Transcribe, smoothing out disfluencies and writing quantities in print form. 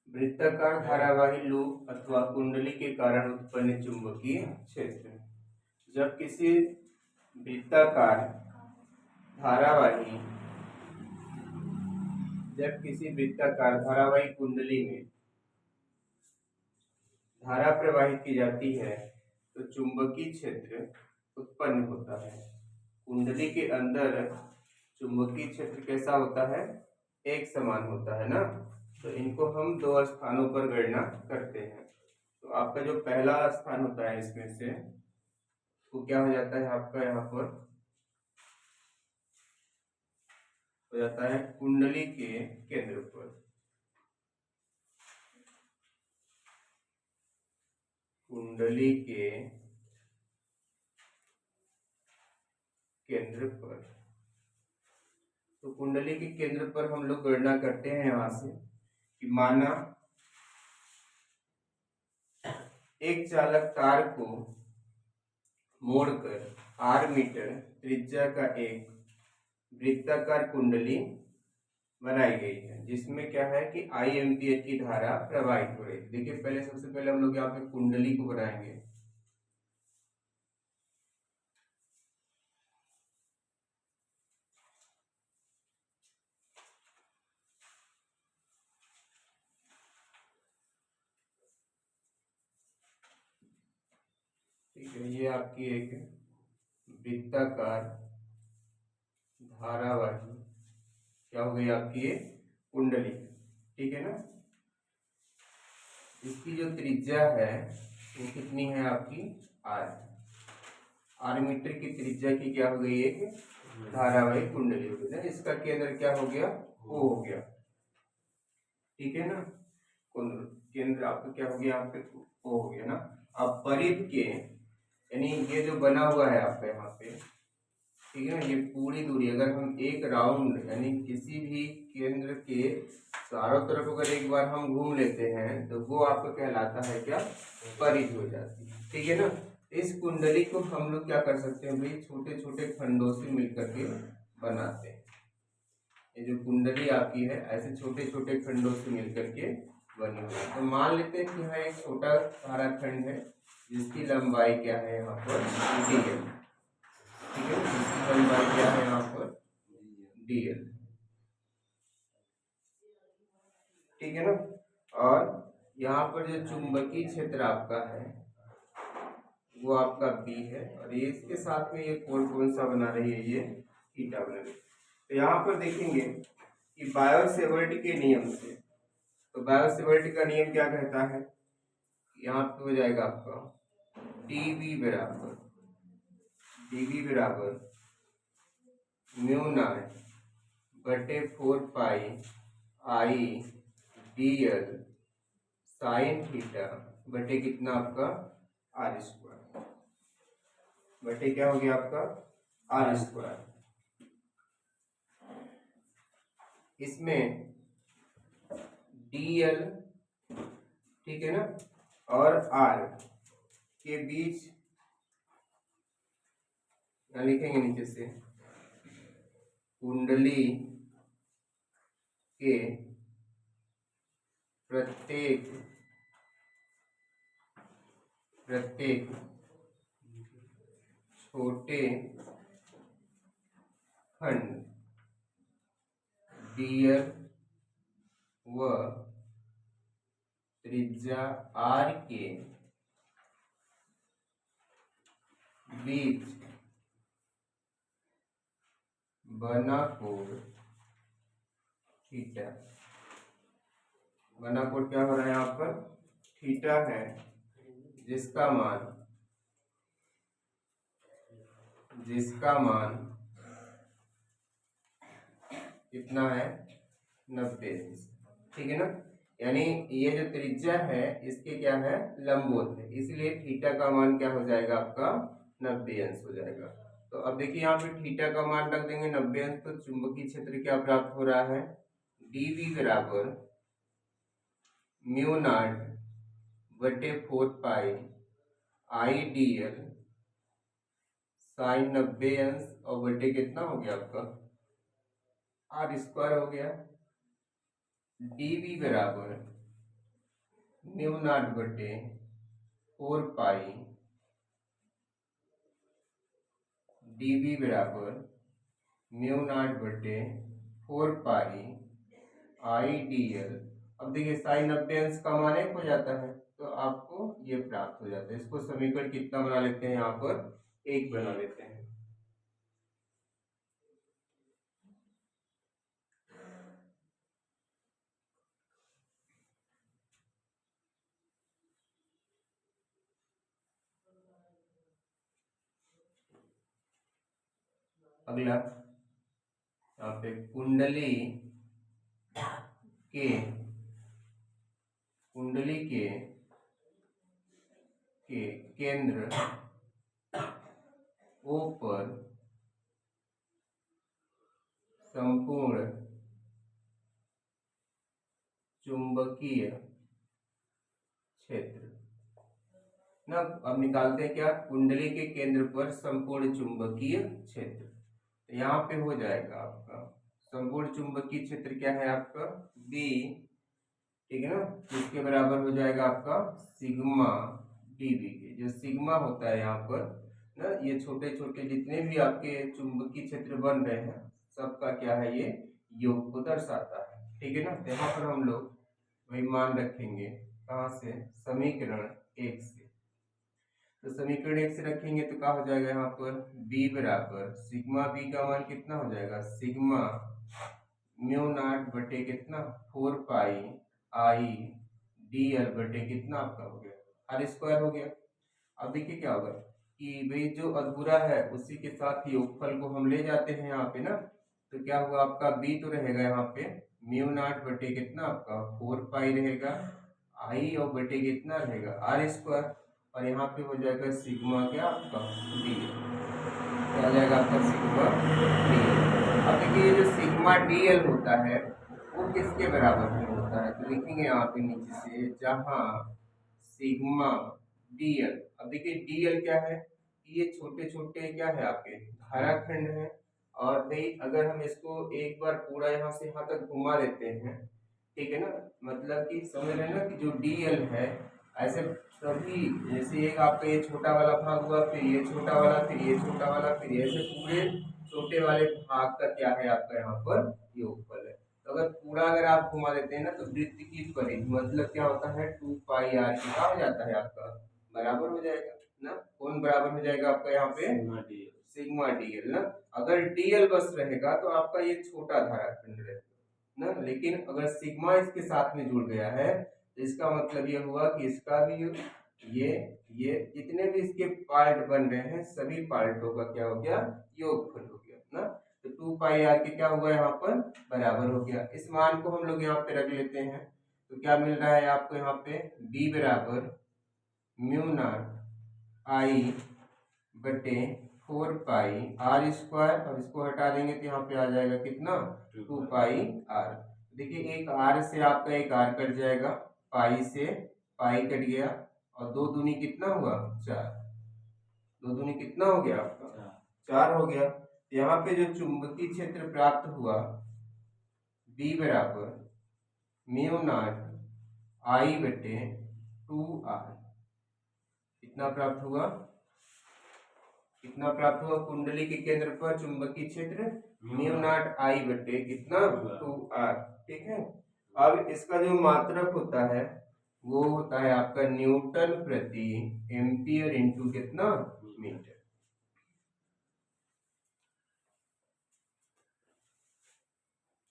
वृत्ताकार धारावाही लूप अथवा कुंडली के कारण उत्पन्न चुंबकीय क्षेत्र। जब किसी वृत्ताकार धारावाही कुंडली में धारा प्रवाहित की जाती है तो चुंबकीय क्षेत्र उत्पन्न होता है। कुंडली के अंदर चुंबकीय क्षेत्र कैसा होता है? एक समान होता है ना। तो इनको हम दो स्थानों पर गणना करते हैं। तो आपका जो पहला स्थान होता है इसमें से वो क्या हो जाता है? आपका यहाँ पर हो जाता है कुंडली के केंद्र पर। कुंडली के केंद्र पर, तो कुंडली के केंद्र पर हम लोग गणना करते हैं यहां से कि माना एक चालक तार को मोड़कर 8 मीटर त्रिज्या का एक वृत्ताकार कुंडली बनाई गई है, जिसमें क्या है कि I एम्पीयर की धारा प्रवाहित हो रही है। देखिए पहले सबसे पहले हम लोग यहाँ पे कुंडली को बनाएंगे। ठीक है, ये आपकी एक वृत्ताकार धारावाही क्या हो गई? आपकी ये कुंडली। ठीक है ना। इसकी जो त्रिज्या है वो कितनी है? आपकी R मीटर की त्रिज्या की क्या हो गई? एक धारावाही कुंडली हो गई ना। इसका केंद्र क्या हो गया? O हो गया। ठीक है ना। केंद्र आपका क्या हो गया? यहाँ पे O हो गया ना। अब परिध के यानी ये जो बना हुआ है आपका यहाँ पे, ठीक है ना, ये पूरी दूरी अगर हम एक राउंड यानी किसी भी केंद्र के चारों तरफ अगर एक बार हम घूम लेते हैं तो वो आपको कहलाता है क्या? परिध हो जाती है। ठीक है ना। इस कुंडली को हम लोग क्या कर सकते हैं भाई? छोटे छोटे खंडों से मिलकर के बनाते हैं। ये जो कुंडली आपकी है ऐसे छोटे छोटे खंडों से मिलकर के बनी हुई है। तो मान लेते हैं कि यहाँ एक छोटा सारा खंड है जिसकी लंबाई क्या है? यहाँ पर dl। ठीक है, जिसकी लंबाई क्या है? यहाँ पर dl। ठीक है ना। और यहाँ पर जो चुंबकीय क्षेत्र आपका है वो आपका B है और ये इसके साथ में ये कोण कौन सा बना रही है? ये थीटा बना रही है। तो यहाँ पर देखेंगे कि बायो-सेवर्ट के नियम से, तो बायो-सेवर्ट का नियम क्या कहता है? यहाँ पे हो जाएगा आपका dV बराबर म्यू नॉट बटे 4 पाई I dl साइन थीटा बटे कितना? आपका R स्क्वायर बटे क्या हो गया? आपका R स्क्वायर। इसमें dl, ठीक है ना, और R के बीच लिखेंगे नीचे से कुंडली के प्रत्येक छोटे खंड dl व त्रिज्या R के बीच बना कोण थीटा। बना कोण क्या हो रहा है? यहाँ पर थीटा है, जिसका मान कितना है? 90। ठीक है ना। यानी ये जो त्रिज्या है इसके क्या है? लंबवत है, इसलिए थीटा का मान क्या हो जाएगा? आपका 90 अंश हो जाएगा। तो अब देखिए यहाँ पे थीटा का मान रख देंगे 90 अंश, तो चुंबकीय क्षेत्र क्या प्राप्त हो रहा है? dV बराबर म्यू नॉट बटे 4 पाई I dl साइन 90 अंश और बटे कितना हो गया? आपका आर स्क्वायर हो गया, dv बराबर म्यू नॉट बटे 4 पाई, dv बराबर म्यू नॉट बटे 4 पाई आई डी एल। अब देखिए साइन 90 अंश का मान 1 हो जाता है, तो आपको ये प्राप्त हो जाता है। इसको समीकरण कितना बना लेते हैं, यहाँ पर 1 बना लेते हैं। अगला यहाँ पे कुंडली के केंद्र O पर संपूर्ण चुंबकीय क्षेत्र ना। अब निकालते हैं क्या, कुंडली के केंद्र पर संपूर्ण चुंबकीय क्षेत्र। तो यहाँ पे हो जाएगा आपका संपूर्ण चुंबकीय क्षेत्र क्या है आपका B, ठीक है ना। इसके बराबर हो जाएगा आपका सिग्मा dV के। जो सिग्मा होता है यहाँ पर ना, ये छोटे छोटे जितने भी आपके चुंबकीय क्षेत्र बन रहे हैं सबका क्या है, ये योग को दर्शाता है, ठीक है ना। तो यहाँ पर हम लोग वही मान रखेंगे, कहाँ से, समीकरण 1 से। तो समीकरण 1 से रखेंगे तो क्या हो जाएगा, यहाँ पर B बराबर सिग्मा B का मान कितना हो जाएगा, सिग्मा म्यू नॉट बटे कितना 4 पाई आई डी एल बटे कितना आपका हो गया आर स्क्वायर हो गया। अब देखिए क्या होगा कि भाई जो अधूरा है उसी के साथ योगफल को हम ले जाते हैं यहाँ पे ना। तो क्या हुआ आपका B तो रहेगा यहाँ पे म्यू नॉट बटे कितना आपका 4 पाई रहेगा आई और बटे कितना रहेगा आर स्क्वायर, और यहाँ पे हो जाएगा सिग्मा क्या आपका डी, क्या आ जाएगा आपका सिग्मा डी। अब देखिए ये जो सिग्मा डी एल होता है वो किसके बराबर में होता है, तो लिखेंगे यहाँ पे नीचे से जहाँ सिग्मा डी एल। अब देखिए डी एल क्या है, ये छोटे छोटे क्या है आपके धाराखंड है। और भाई अगर हम इसको एक बार पूरा यहाँ से यहाँ तक घुमा देते हैं, ठीक है ना, मतलब कि समझ रहे हैं ना कि जो डी एल है ऐसे सभी, जैसे एक आपका ये छोटा वाला भाग हुआ, फिर ये छोटा वाला, फिर ये छोटा वाला, फिर ऐसे पूरे छोटे वाले भाग का क्या है आपका यहाँ पर योगफल है। तो अगर पूरा अगर आप घुमा देते हैं ना तो वृत्त की परिधि मतलब क्या होता है 2 पाई आर की क्या हो जाता है आपका बराबर हो जाएगा ना। कौन बराबर हो जाएगा आपका यहाँ पे सिग्मा डीएल ना। अगर डीएल बस रहेगा तो आपका ये छोटा धाराखंड रहेगा ना, लेकिन अगर सिग्मा इसके साथ में जुड़ गया है तो इसका मतलब ये हुआ कि इसका भी ये जितने भी इसके पार्ट बन रहे हैं सभी पार्टों का क्या हो गया योगफल हो गया ना। तो 2 पाई आर के क्या हुआ यहाँ पर बराबर हो गया। इस मान को हम लोग यहाँ पे रख लेते हैं तो क्या मिल रहा है आपको यहाँ पे B बराबर म्यू नॉट आई बटे 4 पाई आर स्क्वायर, और इसको हटा देंगे तो यहाँ पे आ जाएगा कितना 2 पाई आर। देखिए एक आर से आपका एक आर कट जाएगा, पाई से पाई कट गया, और 2 दूनी कितना हुआ 4, 2 दूनी कितना हो गया आपका 4 हो गया। यहाँ पे जो चुंबकीय क्षेत्र प्राप्त हुआ B बराबर म्यू नॉट आई बटे 2r, कितना प्राप्त हुआ, कितना प्राप्त हुआ, कुंडली के केंद्र पर चुंबकीय क्षेत्र म्यू नॉट आई बटे कितना 2r, ठीक है। अब इसका जो मात्रक होता है वो होता है आपका न्यूटन प्रति एम्पियर इंटू कितना मीटर।